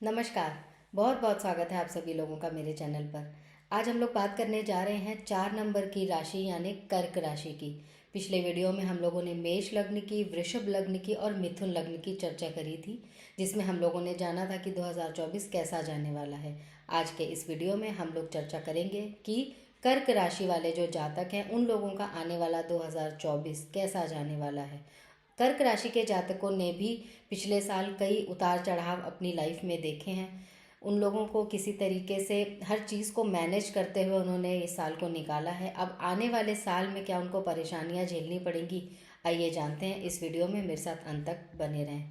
नमस्कार। बहुत बहुत स्वागत है आप सभी लोगों का मेरे चैनल पर। आज हम लोग बात करने जा रहे हैं 4 नंबर की राशि यानी कर्क राशि की। पिछले वीडियो में हम लोगों ने मेष लग्न की, वृषभ लग्न की और मिथुन लग्न की चर्चा करी थी, जिसमें हम लोगों ने जाना था कि 2024 कैसा जाने वाला है। आज के इस वीडियो में हम लोग चर्चा करेंगे कि कर्क राशि वाले जो जातक हैं उन लोगों का आने वाला 2024 कैसा जाने वाला है। कर्क राशि के जातकों ने भी पिछले साल कई उतार चढ़ाव अपनी लाइफ में देखे हैं। उन लोगों को किसी तरीके से हर चीज़ को मैनेज करते हुए उन्होंने इस साल को निकाला है। अब आने वाले साल में क्या उनको परेशानियां झेलनी पड़ेंगी, आइए जानते हैं। इस वीडियो में मेरे साथ अंत तक बने रहें।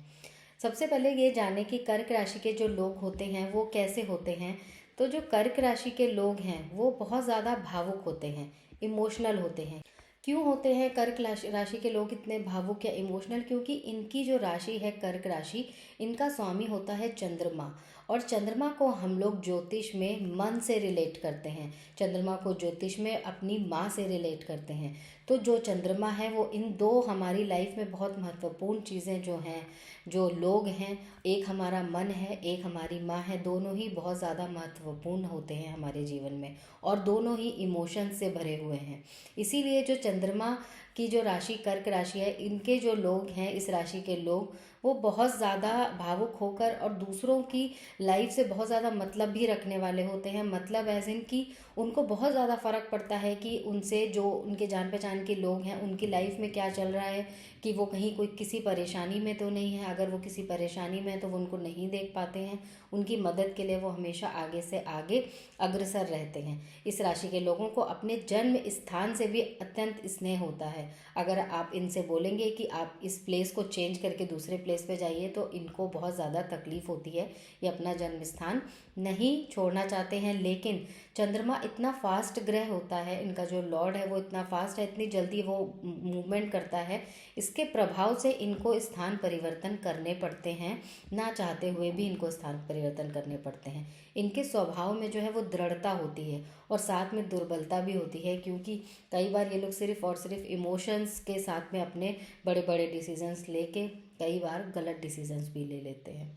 सबसे पहले ये जाने कि कर्क राशि के जो लोग होते हैं वो कैसे होते हैं। तो जो कर्क राशि के लोग हैं वो बहुत ज़्यादा भावुक होते हैं, इमोशनल होते हैं। क्यों होते हैं कर्क राशि के लोग इतने भावुक या इमोशनल? क्योंकि इनकी जो राशि है कर्क राशि, इनका स्वामी होता है चंद्रमा। और चंद्रमा को हम लोग ज्योतिष में मन से रिलेट करते हैं, चंद्रमा को ज्योतिष में अपनी माँ से रिलेट करते हैं। तो जो चंद्रमा है वो इन दो हमारी लाइफ में बहुत महत्वपूर्ण चीज़ें जो हैं, जो लोग हैं, एक हमारा मन है, एक हमारी माँ है, दोनों ही बहुत ज़्यादा महत्वपूर्ण होते हैं हमारे जीवन में और दोनों ही इमोशन से भरे हुए हैं। इसीलिए जो चंद्रमा की जो राशि कर्क राशि है, इनके जो लोग हैं, इस राशि के लोग, वो बहुत ज़्यादा भावुक होकर और दूसरों की लाइफ से बहुत ज़्यादा मतलब भी रखने वाले होते हैं। मतलब एज इन कि उनको बहुत ज़्यादा फ़र्क पड़ता है कि उनसे जो उनके जान पहचान के लोग हैं उनकी लाइफ में क्या चल रहा है, कि वो कहीं कोई किसी परेशानी में तो नहीं है। अगर वो किसी परेशानी में है तो वो उनको नहीं देख पाते हैं, उनकी मदद के लिए वो हमेशा आगे से आगे अग्रसर रहते हैं। इस राशि के लोगों को अपने जन्म स्थान से भी अत्यंत स्नेह होता है। अगर आप इनसे बोलेंगे कि आप इस प्लेस को चेंज करके दूसरे प्लेस पे जाइए तो इनको बहुत ज़्यादा तकलीफ होती है, ये अपना जन्म स्थान नहीं छोड़ना चाहते हैं। लेकिन चंद्रमा इतना फास्ट ग्रह होता है, इनका जो लॉर्ड है वो इतना फास्ट है, इतनी जल्दी वो मूवमेंट करता है, इसके प्रभाव से इनको स्थान परिवर्तन करने पड़ते हैं। ना चाहते हुए भी इनको स्थान परिवर्तन करने पड़ते हैं। इनके स्वभाव में जो है वो दृढ़ता होती है और साथ में दुर्बलता भी होती है, क्योंकि कई बार ये लोग सिर्फ और सिर्फ इमोशंस के साथ में अपने बड़े बड़े डिसीजंस लेके कई बार गलत डिसीजंस भी ले लेते हैं।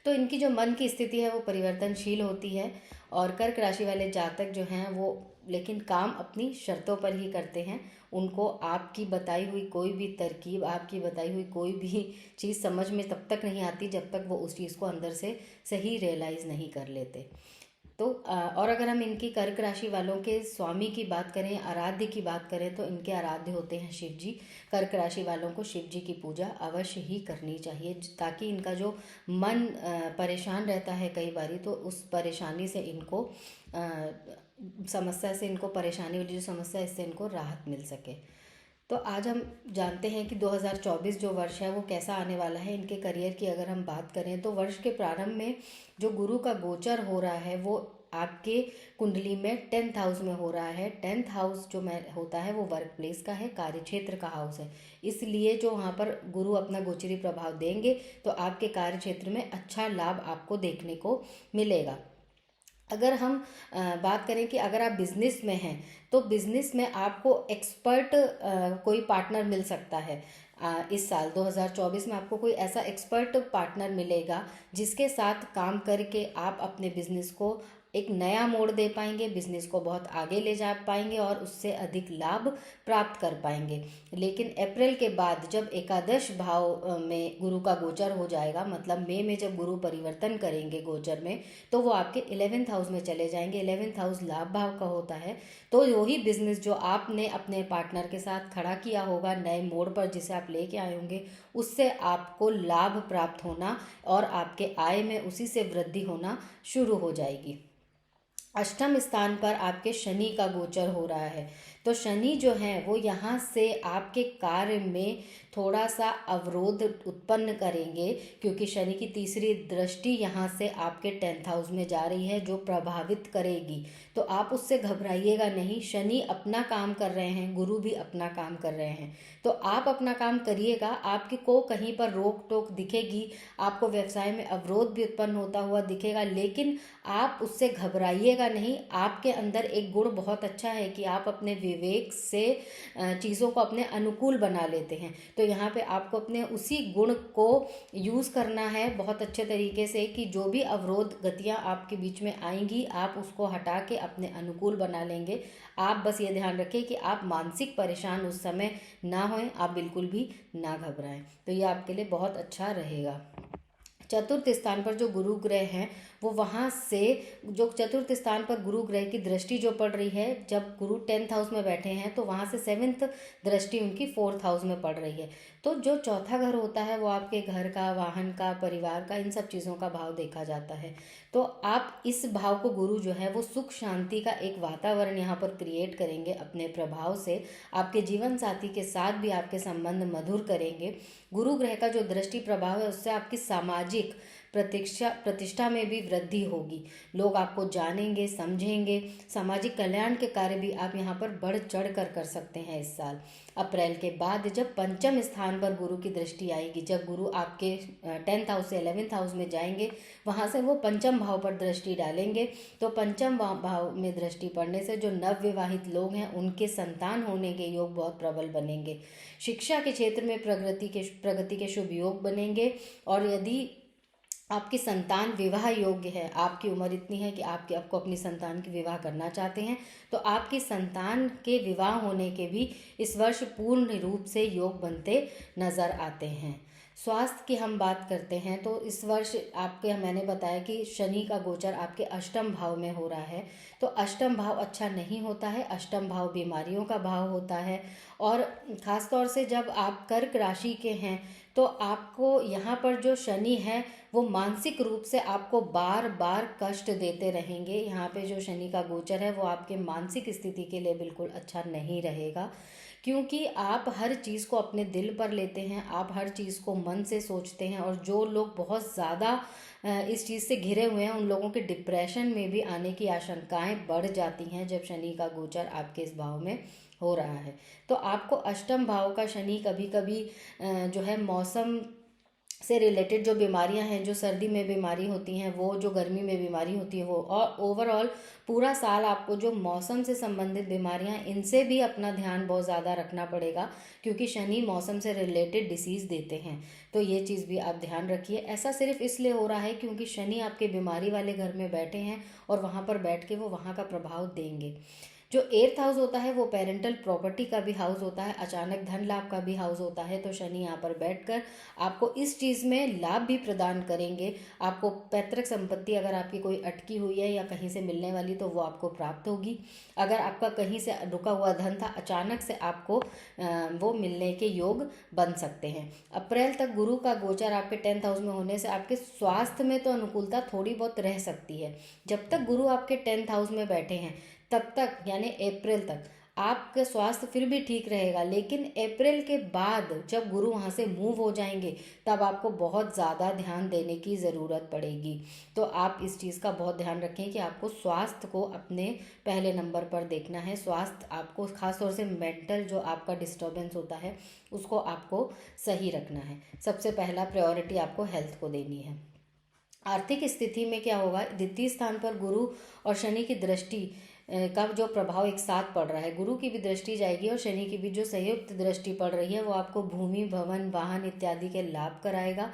तो इनकी जो मन की स्थिति है वो परिवर्तनशील होती है। और कर्क राशि वाले जातक जो हैं वो लेकिन काम अपनी शर्तों पर ही करते हैं। उनको आपकी बताई हुई कोई भी तरकीब, आपकी बताई हुई कोई भी चीज़ समझ में तब तक नहीं आती जब तक वो उस चीज़ को अंदर से सही रियलाइज़ नहीं कर लेते। तो और अगर हम इनकी कर्क राशि वालों के स्वामी की बात करें, आराध्य की बात करें, तो इनके आराध्य होते हैं शिव जी। कर्क राशि वालों को शिव जी की पूजा अवश्य ही करनी चाहिए, ताकि इनका जो मन परेशान रहता है कई बारी, तो उस परेशानी से इनको समस्या से इनको परेशानी वाली जो समस्या है इससे इनको राहत मिल सके। तो आज हम जानते हैं कि 2024 जो वर्ष है वो कैसा आने वाला है। इनके करियर की अगर हम बात करें तो वर्ष के प्रारंभ में जो गुरु का गोचर हो रहा है वो आपके कुंडली में 10th हाउस में हो रहा है। 10th हाउस जो मैं होता है वो वर्क प्लेस का है, कार्य क्षेत्र का हाउस है। इसलिए जो वहाँ पर गुरु अपना गोचरी प्रभाव देंगे तो आपके कार्य क्षेत्र में अच्छा लाभ आपको देखने को मिलेगा। अगर हम बात करें कि अगर आप बिजनेस में हैं तो बिजनेस में आपको एक्सपर्ट कोई पार्टनर मिल सकता है। इस साल 2024 में आपको कोई ऐसा एक्सपर्ट पार्टनर मिलेगा जिसके साथ काम करके आप अपने बिजनेस को एक नया मोड़ दे पाएंगे, बिजनेस को बहुत आगे ले जा पाएंगे और उससे अधिक लाभ प्राप्त कर पाएंगे। लेकिन अप्रैल के बाद जब एकादश भाव में गुरु का गोचर हो जाएगा, मतलब मई में जब गुरु परिवर्तन करेंगे गोचर में, तो वो आपके 11th हाउस में चले जाएंगे। 11th हाउस लाभ भाव का होता है। तो वही बिजनेस जो आपने अपने पार्टनर के साथ खड़ा किया होगा नए मोड़ पर, जिसे आप लेके आए होंगे, उससे आपको लाभ प्राप्त होना और आपके आय में उसी से वृद्धि होना शुरू हो जाएगी। अष्टम स्थान पर आपके शनि का गोचर हो रहा है। तो शनि जो है वो यहाँ से आपके कार्य में थोड़ा सा अवरोध उत्पन्न करेंगे, क्योंकि शनि की तीसरी दृष्टि यहाँ से आपके 10th हाउस में जा रही है जो प्रभावित करेगी। तो आप उससे घबराइएगा नहीं। शनि अपना काम कर रहे हैं, गुरु भी अपना काम कर रहे हैं, तो आप अपना काम करिएगा। आपके को कहीं पर रोक टोक दिखेगी, आपको व्यवसाय में अवरोध भी उत्पन्न होता हुआ दिखेगा, लेकिन आप उससे घबराइएगा नहीं। आपके अंदर एक गुण बहुत अच्छा है कि आप अपने विवेक से चीज़ों को अपने अनुकूल बना लेते हैं। तो यहाँ पे आपको अपने उसी गुण को यूज़ करना है बहुत अच्छे तरीके से कि जो भी अवरोध गतियाँ आपके बीच में आएंगी आप उसको हटा के अपने अनुकूल बना लेंगे। आप बस ये ध्यान रखें कि आप मानसिक परेशान उस समय ना होएं, आप बिल्कुल भी ना घबराएं। तो ये आपके लिए बहुत अच्छा रहेगा। चतुर्थ स्थान पर जो गुरु ग्रह हैं वो वहाँ से जो चतुर्थ स्थान पर गुरु ग्रह की दृष्टि जो पड़ रही है, जब गुरु 10th हाउस में बैठे हैं तो वहाँ से 7th दृष्टि उनकी 4th हाउस में पड़ रही है। तो जो चौथा घर होता है वो आपके घर का, वाहन का, परिवार का, इन सब चीज़ों का भाव देखा जाता है। तो आप इस भाव को गुरु जो है वो सुख शांति का एक वातावरण यहाँ पर क्रिएट करेंगे अपने प्रभाव से। आपके जीवन साथी के साथ भी आपके संबंध मधुर करेंगे। गुरु ग्रह का जो दृष्टि प्रभाव है उससे आपकी सामाजिक प्रतिष्ठा में भी वृद्धि होगी। लोग आपको जानेंगे, समझेंगे। सामाजिक कल्याण के कार्य भी आप यहाँ पर बढ़ चढ़ कर सकते हैं इस साल। अप्रैल के बाद जब पंचम स्थान पर गुरु की दृष्टि आएगी, जब गुरु आपके 10th हाउस से 11th हाउस में जाएंगे, वहाँ से वो पंचम भाव पर दृष्टि डालेंगे। तो पंचम भाव में दृष्टि पड़ने से जो नवविवाहित लोग हैं उनके संतान होने के योग बहुत प्रबल बनेंगे। शिक्षा के क्षेत्र में प्रगति के शुभ योग बनेंगे। और यदि आपकी संतान विवाह योग्य है, आपकी उम्र इतनी है कि आपको अपनी संतान की विवाह करना चाहते हैं, तो आपकी संतान के विवाह होने के भी इस वर्ष पूर्ण रूप से योग बनते नजर आते हैं। स्वास्थ्य की हम बात करते हैं तो इस वर्ष मैंने बताया कि शनि का गोचर आपके अष्टम भाव में हो रहा है। तो अष्टम भाव अच्छा नहीं होता है, अष्टम भाव बीमारियों का भाव होता है। और ख़ास तौर से जब आप कर्क राशि के हैं तो आपको यहाँ पर जो शनि है वो मानसिक रूप से आपको बार बार कष्ट देते रहेंगे। यहाँ पे जो शनि का गोचर है वो आपके मानसिक स्थिति के लिए बिल्कुल अच्छा नहीं रहेगा, क्योंकि आप हर चीज़ को अपने दिल पर लेते हैं, आप हर चीज़ को मन से सोचते हैं। और जो लोग बहुत ज़्यादा इस चीज़ से घिरे हुए हैं उन लोगों के डिप्रेशन में भी आने की आशंकाएं बढ़ जाती हैं जब शनि का गोचर आपके इस भाव में हो रहा है। तो आपको अष्टम भाव का शनि कभी कभी जो है मौसम से रिलेटेड जो बीमारियां हैं, जो सर्दी में बीमारी होती हैं वो, जो गर्मी में बीमारी होती है वो, और ओवरऑल पूरा साल आपको जो मौसम से संबंधित बीमारियां, इनसे भी अपना ध्यान बहुत ज़्यादा रखना पड़ेगा, क्योंकि शनि मौसम से रिलेटेड डिसीज़ देते हैं। तो ये चीज़ भी आप ध्यान रखिए। ऐसा सिर्फ इसलिए हो रहा है क्योंकि शनि आपके बीमारी वाले घर में बैठे हैं और वहाँ पर बैठ के वो वहाँ का प्रभाव देंगे। जो 8th हाउस होता है वो पेरेंटल प्रॉपर्टी का भी हाउस होता है, अचानक धन लाभ का भी हाउस होता है। तो शनि यहाँ पर बैठकर आपको इस चीज़ में लाभ भी प्रदान करेंगे। आपको पैतृक संपत्ति अगर आपकी कोई अटकी हुई है या कहीं से मिलने वाली तो वो आपको प्राप्त होगी। अगर आपका कहीं से रुका हुआ धन था, अचानक से आपको वो मिलने के योग बन सकते हैं। अप्रैल तक गुरु का गोचर आपके 10th हाउस में होने से आपके स्वास्थ्य में तो अनुकूलता थोड़ी बहुत रह सकती है। जब तक गुरु आपके 10th हाउस में बैठे हैं तब तक, यानी अप्रैल तक आपका स्वास्थ्य फिर भी ठीक रहेगा। लेकिन अप्रैल के बाद जब गुरु वहाँ से मूव हो जाएंगे तब आपको बहुत ज़्यादा ध्यान देने की ज़रूरत पड़ेगी। तो आप इस चीज़ का बहुत ध्यान रखें कि आपको स्वास्थ्य को अपने पहले नंबर पर देखना है। स्वास्थ्य आपको खासतौर से मेंटल जो आपका डिस्टर्बेंस होता है उसको आपको सही रखना है। सबसे पहला प्रायोरिटी आपको हेल्थ को देनी है। आर्थिक स्थिति में क्या होगा, द्वितीय स्थान पर गुरु और शनि की दृष्टि का जो प्रभाव एक साथ पड़ रहा है, गुरु की भी दृष्टि जाएगी और शनि की भी जो संयुक्त दृष्टि पड़ रही है वो आपको भूमि, भवन, वाहन इत्यादि के लाभ कराएगा।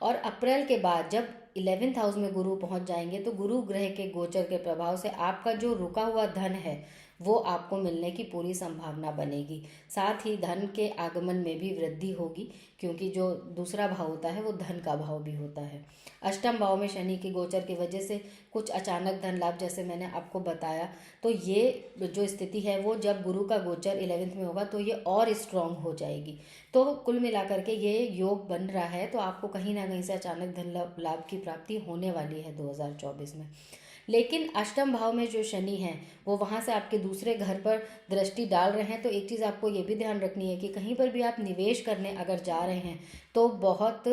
और अप्रैल के बाद जब 11th हाउस में गुरु पहुंच जाएंगे तो गुरु ग्रह के गोचर के प्रभाव से आपका जो रुका हुआ धन है वो आपको मिलने की पूरी संभावना बनेगी। साथ ही धन के आगमन में भी वृद्धि होगी, क्योंकि जो दूसरा भाव होता है वो धन का भाव भी होता है। अष्टम भाव में शनि के गोचर की वजह से कुछ अचानक धन लाभ, जैसे मैंने आपको बताया, तो ये जो स्थिति है वो जब गुरु का गोचर 11th में होगा तो ये और स्ट्रांग हो जाएगी। तो कुल मिलाकर के ये योग बन रहा है, तो आपको कहीं ना कहीं से अचानक धन लाभ की प्राप्ति होने वाली है 2024 में। लेकिन अष्टम भाव में जो शनि है वो वहाँ से आपके दूसरे घर पर दृष्टि डाल रहे हैं। तो एक चीज़ आपको ये भी ध्यान रखनी है कि कहीं पर भी आप निवेश करने अगर जा रहे हैं तो बहुत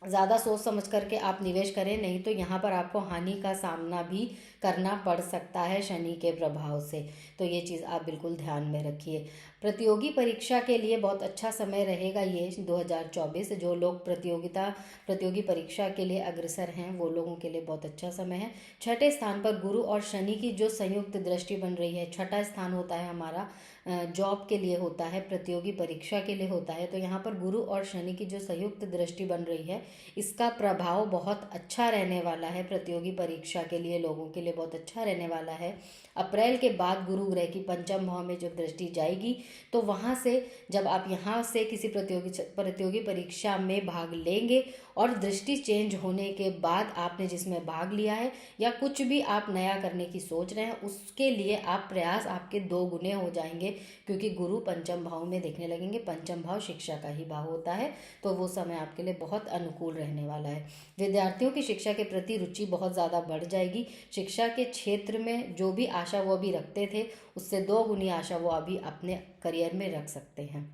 ज़्यादा सोच समझ करके आप निवेश करें, नहीं तो यहाँ पर आपको हानि का सामना भी करना पड़ सकता है शनि के प्रभाव से। तो ये चीज़ आप बिल्कुल ध्यान में रखिए। प्रतियोगी परीक्षा के लिए बहुत अच्छा समय रहेगा ये 2024। जो लोग प्रतियोगी परीक्षा के लिए अग्रसर हैं वो लोगों के लिए बहुत अच्छा समय है। छठे स्थान पर गुरु और शनि की जो संयुक्त दृष्टि बन रही है, छठा स्थान होता है हमारा जॉब के लिए होता है, प्रतियोगी परीक्षा के लिए होता है। तो यहाँ पर गुरु और शनि की जो संयुक्त दृष्टि बन रही है, इसका प्रभाव बहुत अच्छा रहने वाला है। प्रतियोगी परीक्षा के लिए लोगों के लिए बहुत अच्छा रहने वाला है। अप्रैल के बाद गुरु ग्रह की पंचम भाव में जब दृष्टि जाएगी तो वहाँ से जब आप यहाँ से किसी प्रतियोगी परीक्षा में भाग लेंगे और दृष्टि चेंज होने के बाद आपने जिसमें भाग लिया है या कुछ भी आप नया करने की सोच रहे हैं, उसके लिए आप प्रयास आपके 2 गुने हो जाएंगे, क्योंकि गुरु पंचम भाव में देखने लगेंगे। पंचम भाव शिक्षा का ही भाव होता है, तो वो समय आपके लिए बहुत अनुकूल रहने वाला है। विद्यार्थियों की शिक्षा के प्रति रुचि बहुत ज़्यादा बढ़ जाएगी। शिक्षा के क्षेत्र में जो भी आशा वो अभी रखते थे, उससे 2 गुनी आशा वो अभी अपने करियर में रख सकते हैं।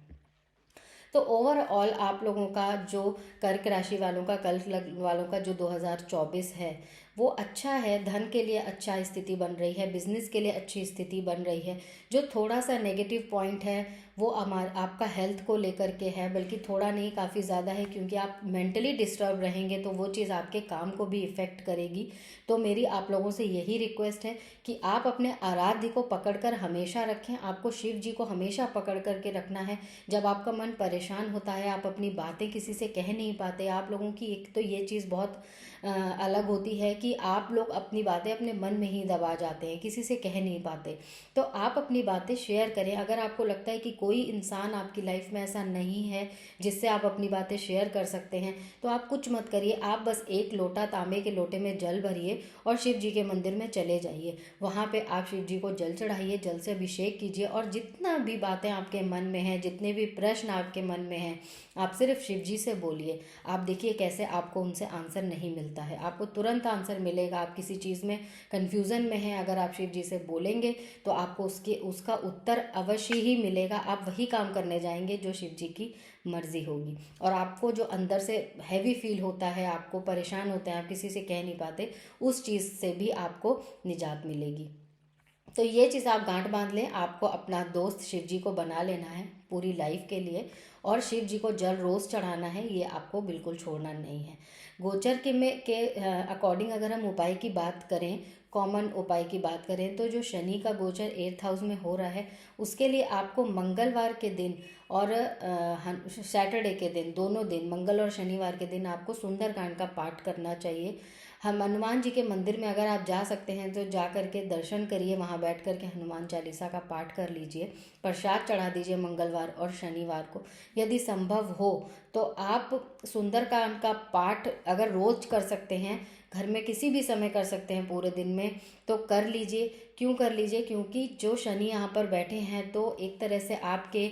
तो ओवरऑल आप लोगों का जो कर्क राशि वालों का वालों का जो 2024 है वो अच्छा है। धन के लिए अच्छा स्थिति बन रही है, बिजनेस के लिए अच्छी स्थिति बन रही है। जो थोड़ा सा नेगेटिव पॉइंट है वो आपका हेल्थ को लेकर के है, बल्कि थोड़ा नहीं काफ़ी ज़्यादा है, क्योंकि आप मेंटली डिस्टर्ब रहेंगे तो वो चीज़ आपके काम को भी इफ़ेक्ट करेगी। तो मेरी आप लोगों से यही रिक्वेस्ट है कि आप अपने आराध्य को पकड़कर हमेशा रखें। आपको शिव जी को हमेशा पकड़ करके रखना है। जब आपका मन परेशान होता है, आप अपनी बातें किसी से कह नहीं पाते, आप लोगों की एक तो ये चीज़ बहुत अलग होती है कि आप लोग अपनी बातें अपने मन में ही दबा जाते हैं, किसी से कह नहीं पाते। तो आप अपनी बातें शेयर करें। अगर आपको लगता है कि कोई इंसान आपकी लाइफ में ऐसा नहीं है जिससे आप अपनी बातें शेयर कर सकते हैं, तो आप कुछ मत करिए। आप बस एक लोटा तांबे के लोटे में जल भरिए और शिव जी के मंदिर में चले जाइए। वहाँ पे आप शिव जी को जल चढ़ाइए, जल से अभिषेक कीजिए और जितना भी बातें आपके मन में हैं, जितने भी प्रश्न आपके मन में हैं, आप सिर्फ शिव जी से बोलिए। आप देखिए कैसे आपको उनसे आंसर नहीं मिलता है, आपको तुरंत आंसर मिलेगा। आप किसी चीज़ में कन्फ्यूज़न में हैं, अगर आप शिव जी से बोलेंगे तो आपको उसका उत्तर अवश्य ही मिलेगा। आप वही काम करने जाएंगे जो शिव जी की मर्जी होगी। और आपको जो अंदर से हैवी फील होता है, आपको परेशान होते हैं, आप किसी से कह नहीं पाते, उस चीज़ से भी आपको निजात मिलेगी। तो ये चीज़ आप गांठ बांध लें। आपको अपना दोस्त शिव जी को बना लेना है पूरी लाइफ के लिए, और शिव जी को जल रोज़ चढ़ाना है, ये आपको बिल्कुल छोड़ना नहीं है। गोचर के अकॉर्डिंग अगर हम उपाय की बात करें, कॉमन उपाय की बात करें, तो जो शनि का गोचर 8th हाउस में हो रहा है, उसके लिए आपको मंगलवार के दिन और सैटरडे के दिन, दोनों दिन मंगल और शनिवार के दिन आपको सुंदरकांड का पाठ करना चाहिए। हम हनुमान जी के मंदिर में अगर आप जा सकते हैं तो जा करके दर्शन करिए, वहाँ बैठ करके हनुमान चालीसा का पाठ कर लीजिए, प्रसाद चढ़ा दीजिए मंगलवार और शनिवार को। यदि संभव हो तो आप सुंदरकांड का पाठ अगर रोज कर सकते हैं, घर में किसी भी समय कर सकते हैं पूरे दिन में, तो कर लीजिए। क्यों कर लीजिए? क्योंकि जो शनि यहाँ पर बैठे हैं तो एक तरह से आपके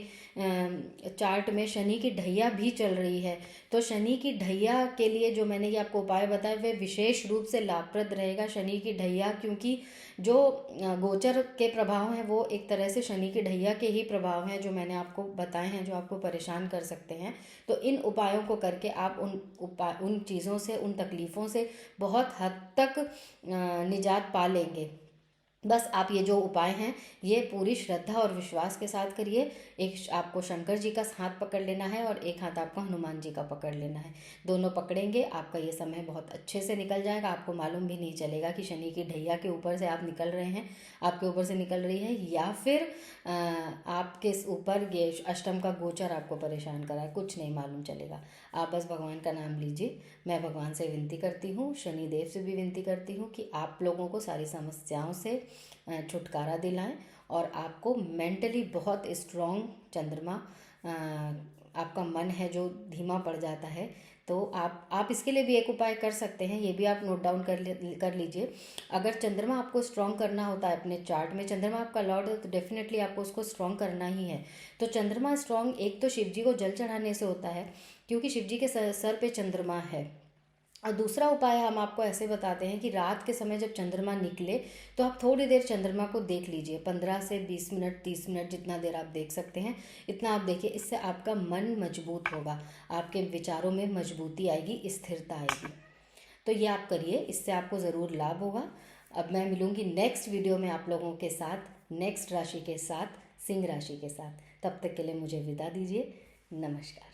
चार्ट में शनि की ढैया भी चल रही है। तो शनि की ढैया के लिए जो मैंने ये आपको उपाय बताया वे विशेष रूप से लाभप्रद रहेगा। शनि की ढैया, क्योंकि जो गोचर के प्रभाव हैं वो एक तरह से शनि की ढैया के ही प्रभाव हैं जो मैंने आपको बताए हैं, जो आपको परेशान कर सकते हैं। तो इन उपायों को करके आप उन चीज़ों से, उन तकलीफ़ों से बहुत हद तक निजात पा लेंगे। बस आप ये जो उपाय हैं ये पूरी श्रद्धा और विश्वास के साथ करिए। एक आपको शंकर जी का हाथ पकड़ लेना है और एक हाथ आपको हनुमान जी का पकड़ लेना है। दोनों पकड़ेंगे, आपका ये समय बहुत अच्छे से निकल जाएगा। आपको मालूम भी नहीं चलेगा कि शनि की ढैया के ऊपर से आप निकल रहे हैं, आपके ऊपर से निकल रही है, या फिर आपके ऊपर ये अष्टम का गोचर आपको परेशान करा है, कुछ नहीं मालूम चलेगा। आप बस भगवान का नाम लीजिए। मैं भगवान से विनती करती हूँ, शनिदेव से भी विनती करती हूँ कि आप लोगों को सारी समस्याओं से छुटकारा दिलाएं और आपको मेंटली बहुत स्ट्रॉन्ग चंद्रमा, आपका मन है जो धीमा पड़ जाता है, तो आप इसके लिए भी एक उपाय कर सकते हैं। ये भी आप नोट डाउन कर लीजिए। अगर चंद्रमा आपको स्ट्रॉन्ग करना होता है अपने चार्ट में, चंद्रमा आपका लॉर्ड है, तो डेफिनेटली आपको उसको स्ट्रॉन्ग करना ही है। तो चंद्रमा स्ट्रॉन्ग एक तो शिव जी को जल चढ़ाने से होता है, क्योंकि शिव जी के सर पे चंद्रमा है। और दूसरा उपाय हम आपको ऐसे बताते हैं कि रात के समय जब चंद्रमा निकले तो आप थोड़ी देर चंद्रमा को देख लीजिए, 15 से 20 मिनट, 30 मिनट, जितना देर आप देख सकते हैं इतना आप देखिए। इससे आपका मन मजबूत होगा, आपके विचारों में मजबूती आएगी, स्थिरता आएगी। तो ये आप करिए, इससे आपको ज़रूर लाभ होगा। अब मैं मिलूँगी नेक्स्ट वीडियो में आप लोगों के साथ, नेक्स्ट राशि के साथ, सिंह राशि के साथ। तब तक के लिए मुझे विदा दीजिए। नमस्कार।